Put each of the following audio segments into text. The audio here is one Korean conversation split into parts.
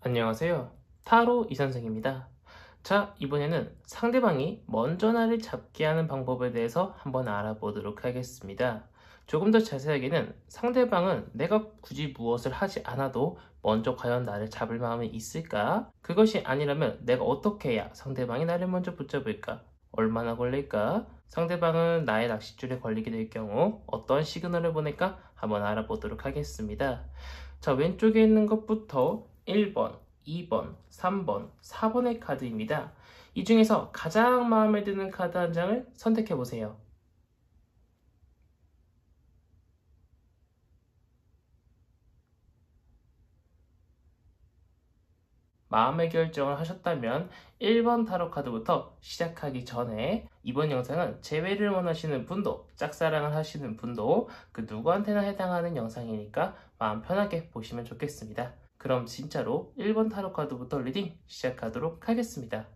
안녕하세요. 타로 이선생입니다. 자, 이번에는 상대방이 먼저 나를 잡게 하는 방법에 대해서 한번 알아보도록 하겠습니다. 조금 더 자세하게는 상대방은 내가 굳이 무엇을 하지 않아도 먼저 과연 나를 잡을 마음이 있을까? 그것이 아니라면 내가 어떻게 해야 상대방이 나를 먼저 붙잡을까? 얼마나 걸릴까? 상대방은 나의 낚싯줄에 걸리게 될 경우 어떠한 시그널을 보낼까? 한번 알아보도록 하겠습니다. 자, 왼쪽에 있는 것부터 1번, 2번, 3번, 4번의 카드입니다. 이 중에서 가장 마음에 드는 카드 한 장을 선택해 보세요. 마음의 결정을 하셨다면 1번 타로 카드부터 시작하기 전에 이번 영상은 재회를 원하시는 분도 짝사랑을 하시는 분도 그 누구한테나 해당하는 영상이니까 마음 편하게 보시면 좋겠습니다. 그럼 진짜로 1번 타로 카드부터 리딩 시작하도록 하겠습니다.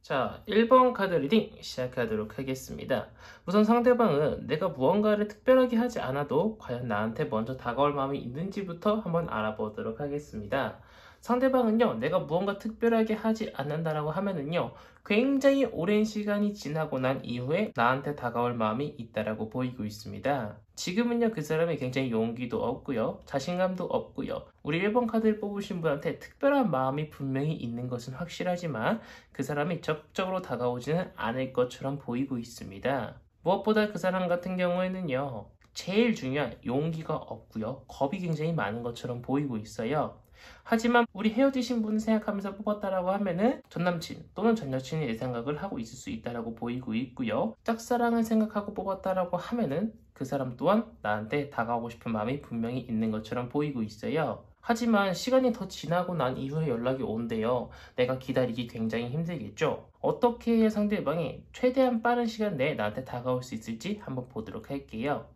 자, 1번 카드 리딩 시작하도록 하겠습니다. 우선 상대방은 내가 무언가를 특별하게 하지 않아도 과연 나한테 먼저 다가올 마음이 있는지부터 한번 알아보도록 하겠습니다. 상대방은요, 내가 무언가 특별하게 하지 않는다라고 하면은요, 굉장히 오랜 시간이 지나고 난 이후에 나한테 다가올 마음이 있다라고 보이고 있습니다. 지금은요, 그 사람이 굉장히 용기도 없고요, 자신감도 없고요, 우리 1번 카드를 뽑으신 분한테 특별한 마음이 분명히 있는 것은 확실하지만 그 사람이 적극적으로 다가오지는 않을 것처럼 보이고 있습니다. 무엇보다 그 사람 같은 경우에는요, 제일 중요한 용기가 없고요, 겁이 굉장히 많은 것처럼 보이고 있어요. 하지만 우리 헤어지신 분을 생각하면서 뽑았다라고 하면은 전남친 또는 전여친이 내 생각을 하고 있을 수 있다라고 보이고 있고요. 짝사랑을 생각하고 뽑았다라고 하면은 그 사람 또한 나한테 다가오고 싶은 마음이 분명히 있는 것처럼 보이고 있어요. 하지만 시간이 더 지나고 난 이후에 연락이 온대요. 내가 기다리기 굉장히 힘들겠죠? 어떻게 해야 상대방이 최대한 빠른 시간 내에 나한테 다가올 수 있을지 한번 보도록 할게요.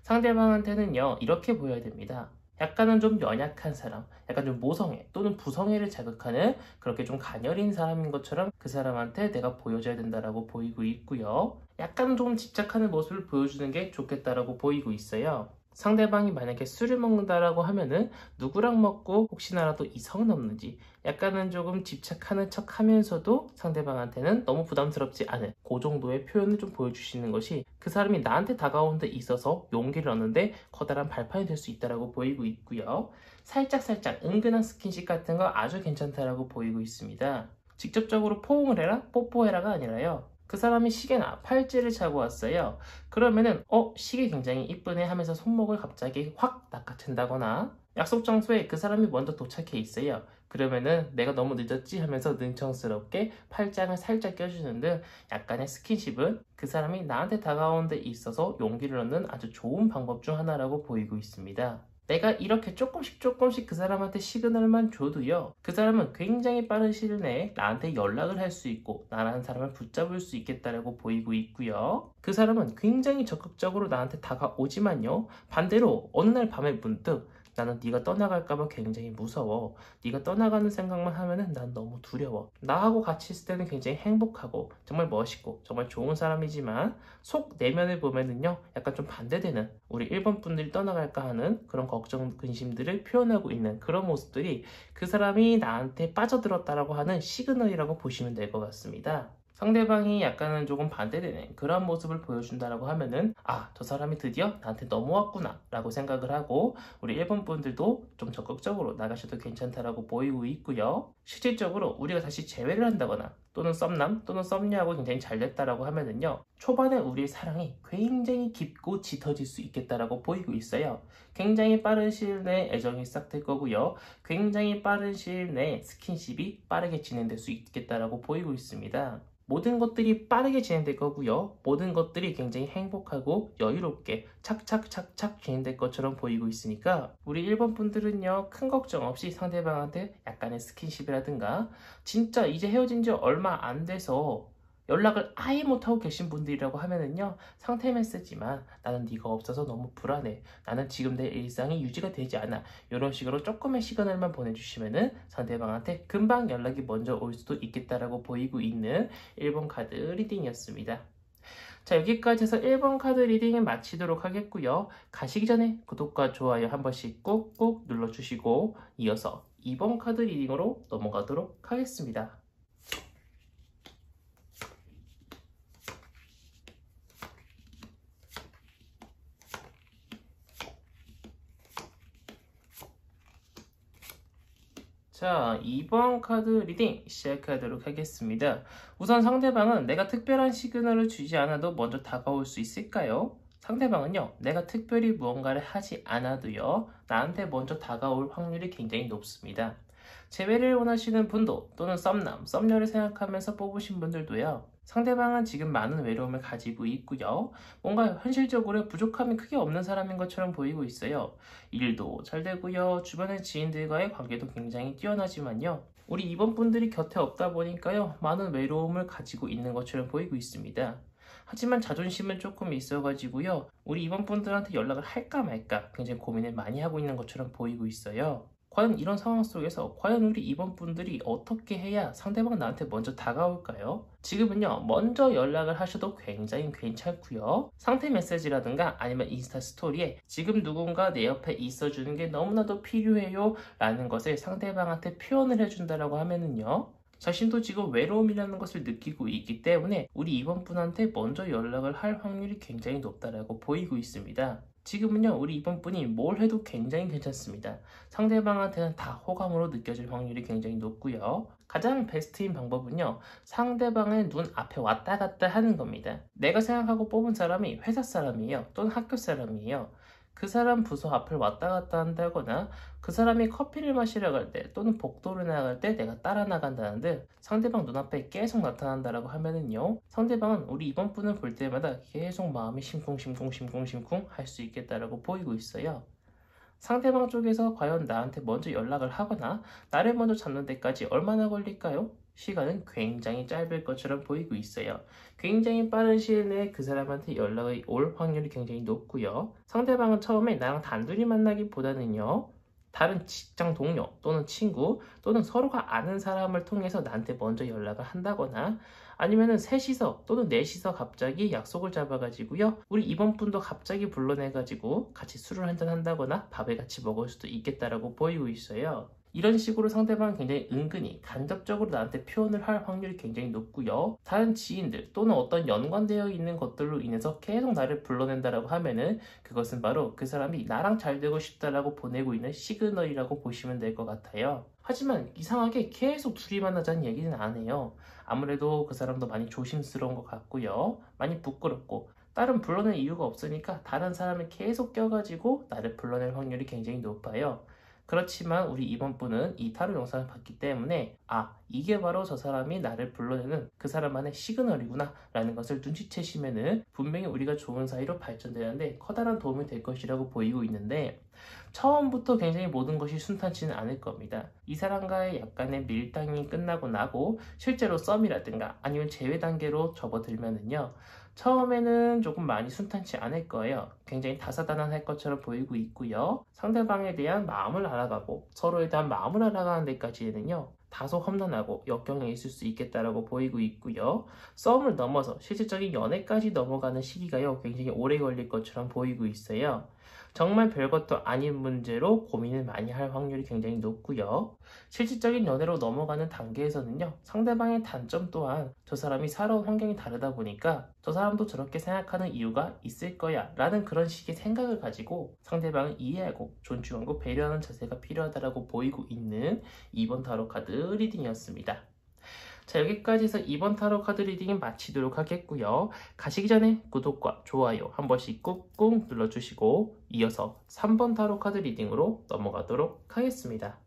상대방한테는요, 이렇게 보여야 됩니다. 약간은 좀 연약한 사람, 약간 좀 모성애 또는 부성애를 자극하는 그렇게 좀 가녀린 사람인 것처럼 그 사람한테 내가 보여줘야 된다라고 보이고 있고요. 약간 좀 집착하는 모습을 보여주는 게 좋겠다라고 보이고 있어요. 상대방이 만약에 술을 먹는다라고 하면은 누구랑 먹고 혹시나라도 이성은 없는지 약간은 조금 집착하는 척 하면서도 상대방한테는 너무 부담스럽지 않은 그 정도의 표현을 좀 보여주시는 것이 그 사람이 나한테 다가오는 데 있어서 용기를 얻는데 커다란 발판이 될 수 있다고 보이고 있고요. 살짝 은근한 스킨십 같은 거 아주 괜찮다라고 보이고 있습니다. 직접적으로 포옹을 해라, 뽀뽀해라가 아니라요. 그 사람이 시계나 팔찌를 차고 왔어요. 그러면은 시계 굉장히 이쁘네 하면서 손목을 갑자기 확 낚아챈다거나 약속 장소에 그 사람이 먼저 도착해 있어요. 그러면은 내가 너무 늦었지 하면서 능청스럽게 팔짱을 살짝 껴주는 등 약간의 스킨십은 그 사람이 나한테 다가오는 데 있어서 용기를 얻는 아주 좋은 방법 중 하나라고 보이고 있습니다. 내가 이렇게 조금씩 그 사람한테 시그널만 줘도요, 그 사람은 굉장히 빠른 시일 내에 나한테 연락을 할 수 있고 나라는 사람을 붙잡을 수 있겠다라고 보이고 있고요. 그 사람은 굉장히 적극적으로 나한테 다가오지만요, 반대로 어느 날 밤에 문득 나는 네가 떠나갈까봐 굉장히 무서워. 네가 떠나가는 생각만 하면은 난 너무 두려워. 나하고 같이 있을 때는 굉장히 행복하고 정말 멋있고 정말 좋은 사람이지만 속 내면을 보면은요, 약간 좀 반대되는 우리 1번 분들이 떠나갈까 하는 그런 걱정, 근심들을 표현하고 있는 그런 모습들이 그 사람이 나한테 빠져들었다라고 하는 시그널이라고 보시면 될 것 같습니다. 상대방이 약간은 조금 반대되는 그런 모습을 보여준다라고 하면은 저 사람이 드디어 나한테 넘어왔구나 라고 생각을 하고 우리 1번 분들도 좀 적극적으로 나가셔도 괜찮다라고 보이고 있고요. 실질적으로 우리가 다시 재회를 한다거나 또는 썸남 또는 썸녀하고 굉장히 잘 됐다라고 하면은요, 초반에 우리의 사랑이 굉장히 깊고 짙어질 수 있겠다라고 보이고 있어요. 굉장히 빠른 시일 내에 애정이 시작될 거고요. 굉장히 빠른 시일 내에 스킨십이 빠르게 진행될 수 있겠다라고 보이고 있습니다. 모든 것들이 빠르게 진행될 거고요. 모든 것들이 굉장히 행복하고 여유롭게 착착 진행될 것처럼 보이고 있으니까 우리 1번 분들은요, 큰 걱정 없이 상대방한테 약간의 스킨십이라든가 진짜 이제 헤어진 지 얼마 안 돼서 연락을 아예 못하고 계신 분들이라고 하면은요, 상태 메시지만 나는 네가 없어서 너무 불안해, 나는 지금 내 일상이 유지가 되지 않아, 이런 식으로 조금의 시그널만 보내주시면은 상대방한테 금방 연락이 먼저 올 수도 있겠다라고 보이고 있는 1번 카드 리딩이었습니다. 자, 여기까지 해서 1번 카드 리딩을 마치도록 하겠고요. 가시기 전에 구독과 좋아요 한 번씩 꾹꾹 눌러주시고 이어서 2번 카드 리딩으로 넘어가도록 하겠습니다. 자, 2번 카드 리딩 시작하도록 하겠습니다. 우선 상대방은 내가 특별한 시그널을 주지 않아도 먼저 다가올 수 있을까요? 상대방은요, 내가 특별히 무언가를 하지 않아도요, 나한테 먼저 다가올 확률이 굉장히 높습니다. 재회를 원하시는 분도 또는 썸남, 썸녀를 생각하면서 뽑으신 분들도요, 상대방은 지금 많은 외로움을 가지고 있고요, 뭔가 현실적으로 부족함이 크게 없는 사람인 것처럼 보이고 있어요. 일도 잘 되고요, 주변의 지인들과의 관계도 굉장히 뛰어나지만요, 우리 이번 분들이 곁에 없다 보니까요, 많은 외로움을 가지고 있는 것처럼 보이고 있습니다. 하지만 자존심은 조금 있어가지고요, 우리 이번 분들한테 연락을 할까 말까 굉장히 고민을 많이 하고 있는 것처럼 보이고 있어요. 과연 이런 상황 속에서 과연 우리 이번 분들이 어떻게 해야 상대방 나한테 먼저 다가올까요? 지금은요, 먼저 연락을 하셔도 굉장히 괜찮고요, 상태 메시지라든가 아니면 인스타 스토리에 지금 누군가 내 옆에 있어주는 게 너무나도 필요해요 라는 것을 상대방한테 표현을 해준다라고 하면은요, 자신도 지금 외로움이라는 것을 느끼고 있기 때문에 우리 이번 분한테 먼저 연락을 할 확률이 굉장히 높다라고 보이고 있습니다. 지금은요, 우리 이번 분이 뭘 해도 굉장히 괜찮습니다. 상대방한테는 다 호감으로 느껴질 확률이 굉장히 높고요. 가장 베스트인 방법은요, 상대방의 눈 앞에 왔다 갔다 하는 겁니다. 내가 생각하고 뽑은 사람이 회사 사람이에요, 또는 학교 사람이에요. 그 사람 부서 앞을 왔다 갔다 한다거나 그 사람이 커피를 마시러 갈 때 또는 복도를 나갈 때 내가 따라 나간다는 듯 상대방 눈앞에 계속 나타난다라고 하면은요, 상대방은 우리 이번 분을 볼 때마다 계속 마음이 심쿵심쿵 할 수 있겠다라고 보이고 있어요. 상대방 쪽에서 과연 나한테 먼저 연락을 하거나 나를 먼저 잡는 데까지 얼마나 걸릴까요? 시간은 굉장히 짧을 것처럼 보이고 있어요. 굉장히 빠른 시일 내에 그 사람한테 연락이 올 확률이 굉장히 높고요. 상대방은 처음에 나랑 단둘이 만나기보다는요, 다른 직장 동료 또는 친구 또는 서로가 아는 사람을 통해서 나한테 먼저 연락을 한다거나 아니면은 셋이서 또는 넷이서 갑자기 약속을 잡아가지고요, 우리 이번 분도 갑자기 불러내가지고 같이 술을 한잔 한다거나 밥을 같이 먹을 수도 있겠다라고 보이고 있어요. 이런 식으로 상대방은 굉장히 은근히 간접적으로 나한테 표현을 할 확률이 굉장히 높고요, 다른 지인들 또는 어떤 연관되어 있는 것들로 인해서 계속 나를 불러낸다라고 하면은 그것은 바로 그 사람이 나랑 잘 되고 싶다라고 보내고 있는 시그널이라고 보시면 될 것 같아요. 하지만 이상하게 계속 둘이 만나자는 얘기는 안 해요. 아무래도 그 사람도 많이 조심스러운 것 같고요, 많이 부끄럽고 다른 불러낼 이유가 없으니까 다른 사람을 계속 껴가지고 나를 불러낼 확률이 굉장히 높아요. 그렇지만 우리 이번 분은 이 타로 영상을 봤기 때문에 이게 바로 저 사람이 나를 불러내는 그 사람만의 시그널이구나 라는 것을 눈치채시면은 분명히 우리가 좋은 사이로 발전되는데 커다란 도움이 될 것이라고 보이고 있는데, 처음부터 굉장히 모든 것이 순탄치는 않을 겁니다. 이 사람과의 약간의 밀당이 끝나고 나고 실제로 썸이라든가 아니면 재회 단계로 접어들면은요, 처음에는 조금 많이 순탄치 않을 거예요. 굉장히 다사다난할 것처럼 보이고 있고요, 상대방에 대한 마음을 알아가고 서로에 대한 마음을 알아가는 데까지는요, 다소 험난하고 역경이 있을 수 있겠다라고 보이고 있고요, 썸을 넘어서 실질적인 연애까지 넘어가는 시기가요, 굉장히 오래 걸릴 것처럼 보이고 있어요. 정말 별것도 아닌 문제로 고민을 많이 할 확률이 굉장히 높고요, 실질적인 연애로 넘어가는 단계에서는요, 상대방의 단점 또한 저 사람이 살아온 환경이 다르다 보니까 저 사람도 저렇게 생각하는 이유가 있을 거야 라는 그런 식의 생각을 가지고 상대방을 이해하고 존중하고 배려하는 자세가 필요하다고 보이고 있는 2번 타로 카드 리딩이었습니다. 자, 여기까지 해서 2번 타로 카드 리딩 마치도록 하겠고요. 가시기 전에 구독과 좋아요 한 번씩 꾹꾹 눌러주시고 이어서 3번 타로 카드 리딩으로 넘어가도록 하겠습니다.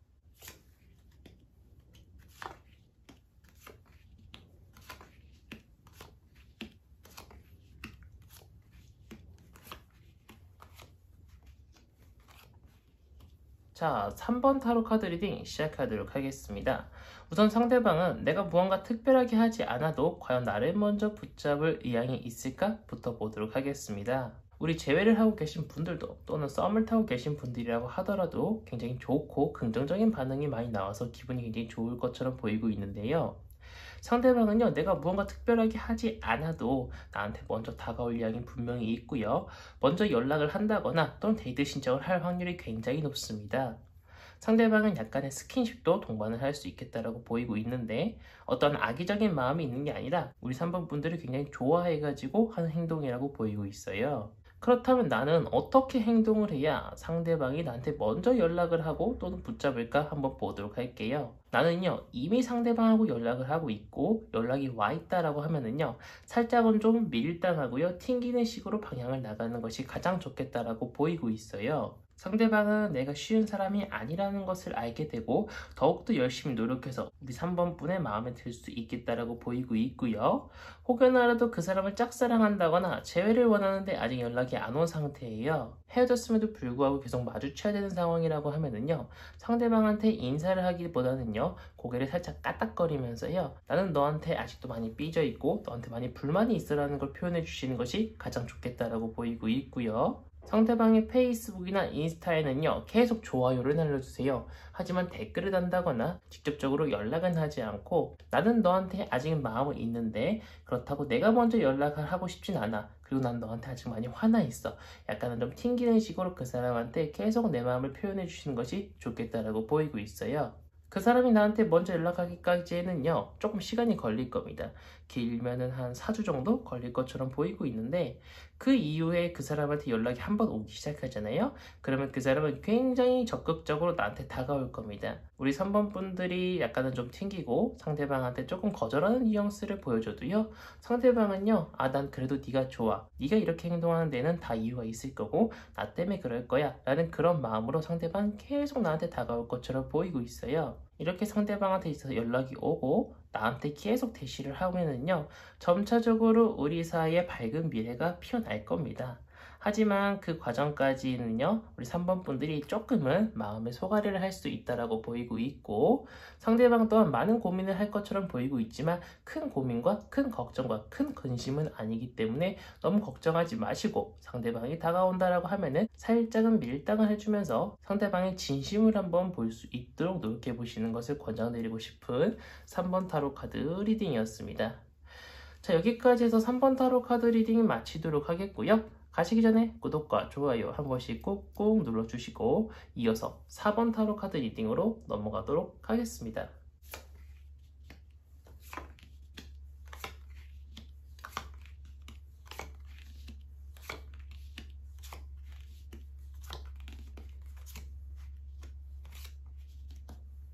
자, 3번 타로 카드 리딩 시작하도록 하겠습니다. 우선 상대방은 내가 무언가 특별하게 하지 않아도 과연 나를 먼저 붙잡을 의향이 있을까? 부터 보도록 하겠습니다. 우리 재회를 하고 계신 분들도 또는 썸을 타고 계신 분들이라고 하더라도 굉장히 좋고 긍정적인 반응이 많이 나와서 기분이 굉장히 좋을 것처럼 보이고 있는데요. 상대방은요, 내가 무언가 특별하게 하지 않아도 나한테 먼저 다가올 의향이 분명히 있고요. 먼저 연락을 한다거나 또는 데이트 신청을 할 확률이 굉장히 높습니다. 상대방은 약간의 스킨십도 동반을 할 수 있겠다라고 보이고 있는데 어떤 악의적인 마음이 있는 게 아니라 우리 3번 분들이 굉장히 좋아해가지고 하는 행동이라고 보이고 있어요. 그렇다면 나는 어떻게 행동을 해야 상대방이 나한테 먼저 연락을 하고 또는 붙잡을까 한번 보도록 할게요. 나는요, 이미 상대방하고 연락을 하고 있고 연락이 와 있다라고 하면은요, 살짝은 좀 밀당하고요, 튕기는 식으로 방향을 나가는 것이 가장 좋겠다라고 보이고 있어요. 상대방은 내가 쉬운 사람이 아니라는 것을 알게 되고 더욱더 열심히 노력해서 우리 3번 분의 마음에 들 수 있겠다라고 보이고 있고요. 혹여나라도 그 사람을 짝사랑한다거나 재회를 원하는데 아직 연락이 안 온 상태예요. 헤어졌음에도 불구하고 계속 마주쳐야 되는 상황이라고 하면은요, 상대방한테 인사를 하기보다는요, 고개를 살짝 까딱거리면서요, 나는 너한테 아직도 많이 삐져있고 너한테 많이 불만이 있어라는 걸 표현해 주시는 것이 가장 좋겠다라고 보이고 있고요. 상대방의 페이스북이나 인스타에는요, 계속 좋아요를 날려주세요. 하지만 댓글을 단다거나 직접적으로 연락은 하지 않고 나는 너한테 아직 마음은 있는데 그렇다고 내가 먼저 연락을 하고 싶진 않아. 그리고 난 너한테 아직 많이 화나 있어. 약간은 좀 튕기는 식으로 그 사람한테 계속 내 마음을 표현해 주시는 것이 좋겠다라고 보이고 있어요. 그 사람이 나한테 먼저 연락하기까지는요, 조금 시간이 걸릴 겁니다. 길면은 한 4주 정도 걸릴 것처럼 보이고 있는데 그 이후에 그 사람한테 연락이 한번 오기 시작하잖아요. 그러면 그 사람은 굉장히 적극적으로 나한테 다가올 겁니다. 우리 3번 분들이 약간은 좀 튕기고 상대방한테 조금 거절하는 뉘앙스를 보여줘도요, 상대방은요, 아, 난 그래도 네가 좋아. 네가 이렇게 행동하는 데는 다 이유가 있을 거고 나 때문에 그럴 거야 라는 그런 마음으로 상대방 계속 나한테 다가올 것처럼 보이고 있어요. 이렇게 상대방한테 있어서 연락이 오고 나한테 계속 대시를 하면은요, 점차적으로 우리 사이의 밝은 미래가 피어날 겁니다. 하지만 그 과정까지는요, 우리 3번 분들이 조금은 마음의 소가리를 할 수 있다라고 보이고 있고, 상대방 또한 많은 고민을 할 것처럼 보이고 있지만 큰 고민과 큰 걱정과 큰 근심은 아니기 때문에 너무 걱정하지 마시고, 상대방이 다가온다라고 하면은 살짝은 밀당을 해주면서 상대방의 진심을 한번 볼 수 있도록 노력해 보시는 것을 권장드리고 싶은 3번 타로 카드 리딩이었습니다. 자, 여기까지 해서 3번 타로 카드 리딩 마치도록 하겠고요. 가시기 전에 구독과 좋아요 한 번씩 꾹꾹 눌러주시고 이어서 4번 타로 카드 리딩으로 넘어가도록 하겠습니다.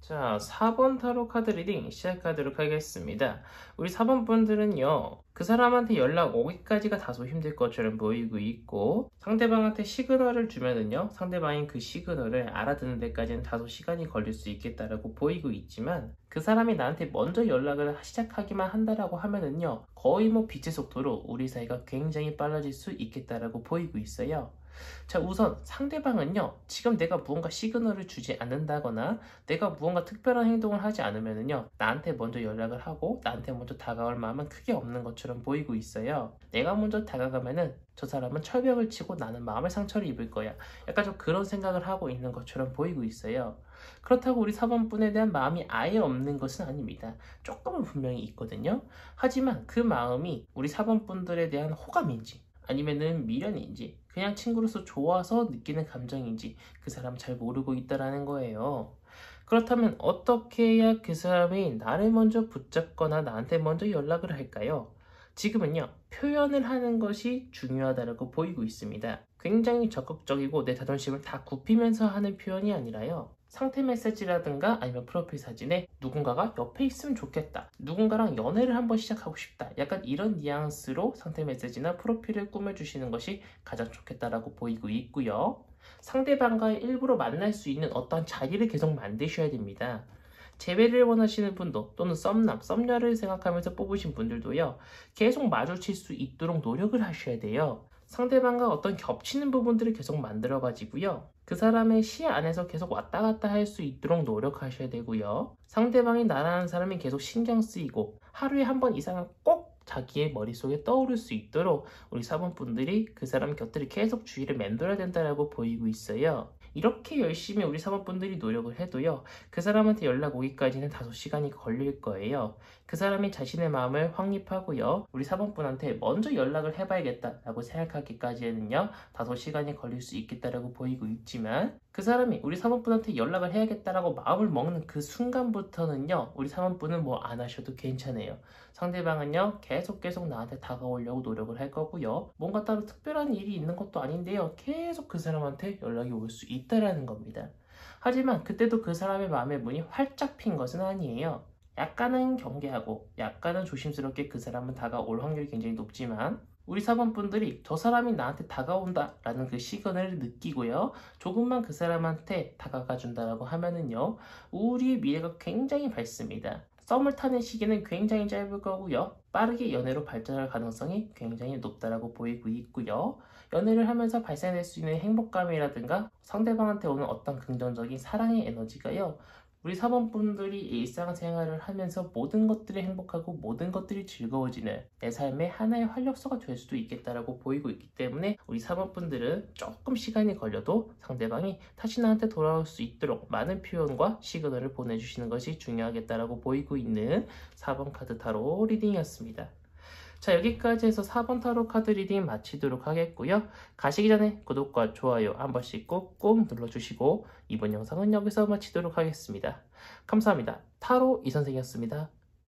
자, 4번 타로 카드 리딩 시작하도록 하겠습니다. 우리 4번 분들은요, 그 사람한테 연락 오기까지가 다소 힘들 것처럼 보이고 있고, 상대방한테 시그널을 주면은요, 상대방이 그 시그널을 알아듣는 데까지는 다소 시간이 걸릴 수 있겠다라고 보이고 있지만, 그 사람이 나한테 먼저 연락을 시작하기만 한다라고 하면은요, 거의 뭐 빛의 속도로 우리 사이가 굉장히 빨라질 수 있겠다라고 보이고 있어요. 자, 우선 상대방은요, 지금 내가 무언가 시그널을 주지 않는다거나 내가 무언가 특별한 행동을 하지 않으면은요, 나한테 먼저 연락을 하고 나한테 먼저 다가올 마음은 크게 없는 것처럼 보이고 있어요. 내가 먼저 다가가면은 저 사람은 철벽을 치고 나는 마음의 상처를 입을 거야. 약간 좀 그런 생각을 하고 있는 것처럼 보이고 있어요. 그렇다고 우리 4번 분에 대한 마음이 아예 없는 것은 아닙니다. 조금은 분명히 있거든요. 하지만 그 마음이 우리 4번 분들에 대한 호감인지 아니면은 미련인지 그냥 친구로서 좋아서 느끼는 감정인지 그 사람 잘 모르고 있다라는 거예요. 그렇다면 어떻게 해야 그 사람이 나를 먼저 붙잡거나 나한테 먼저 연락을 할까요? 지금은요, 표현을 하는 것이 중요하다고 보이고 있습니다. 굉장히 적극적이고 내 자존심을 다 굽히면서 하는 표현이 아니라요, 상태 메시지라든가 아니면 프로필 사진에 누군가가 옆에 있으면 좋겠다, 누군가랑 연애를 한번 시작하고 싶다, 약간 이런 뉘앙스로 상태 메시지나 프로필을 꾸며주시는 것이 가장 좋겠다라고 보이고 있고요. 상대방과의 일부러 만날 수 있는 어떤 자리를 계속 만드셔야 됩니다. 재회를 원하시는 분도 또는 썸남, 썸녀를 생각하면서 뽑으신 분들도요, 계속 마주칠 수 있도록 노력을 하셔야 돼요. 상대방과 어떤 겹치는 부분들을 계속 만들어 가지고요, 그 사람의 시야 안에서 계속 왔다 갔다 할 수 있도록 노력하셔야 되고요. 상대방이 나라는 사람이 계속 신경 쓰이고 하루에 한 번 이상은 꼭 자기의 머릿속에 떠오를 수 있도록 우리 4번 분들이 그 사람 곁들을 계속 주위를 맴돌아야 된다라고 보이고 있어요. 이렇게 열심히 우리 4번 분들이 노력을 해도요, 그 사람한테 연락 오기까지는 다소 시간이 걸릴 거예요. 그 사람이 자신의 마음을 확립하고요, 우리 4번 분한테 먼저 연락을 해봐야겠다라고 생각하기까지는요, 다소 시간이 걸릴 수 있겠다라고 보이고 있지만, 그 사람이 우리 4번 분한테 연락을 해야겠다라고 마음을 먹는 그 순간부터는요, 우리 4번 분은 뭐 안 하셔도 괜찮아요. 상대방은요, 계속 나한테 다가오려고 노력을 할 거고요, 뭔가 따로 특별한 일이 있는 것도 아닌데요, 계속 그 사람한테 연락이 올 수 있다라는 겁니다. 하지만 그때도 그 사람의 마음의 문이 활짝 핀 것은 아니에요. 약간은 경계하고 약간은 조심스럽게 그 사람은 다가올 확률이 굉장히 높지만, 우리 4번 분들이 저 사람이 나한테 다가온다 라는 그 시그널을 느끼고요, 조금만 그 사람한테 다가가 준다라고 하면은요, 우리의 미래가 굉장히 밝습니다. 썸을 타는 시기는 굉장히 짧을 거고요, 빠르게 연애로 발전할 가능성이 굉장히 높다라고 보이고 있고요, 연애를 하면서 발생될 수 있는 행복감이라든가 상대방한테 오는 어떤 긍정적인 사랑의 에너지가요, 우리 4번 분들이 일상생활을 하면서 모든 것들이 행복하고 모든 것들이 즐거워지는 내 삶의 하나의 활력소가 될 수도 있겠다라고 보이고 있기 때문에, 우리 4번 분들은 조금 시간이 걸려도 상대방이 다시 나한테 돌아올 수 있도록 많은 표현과 시그널을 보내주시는 것이 중요하겠다라고 보이고 있는 4번 카드 타로 리딩이었습니다. 자, 여기까지 해서 4번 타로 카드 리딩 마치도록 하겠고요. 가시기 전에 구독과 좋아요 한 번씩 꾹꾹 눌러주시고, 이번 영상은 여기서 마치도록 하겠습니다. 감사합니다. 타로 이선생이었습니다.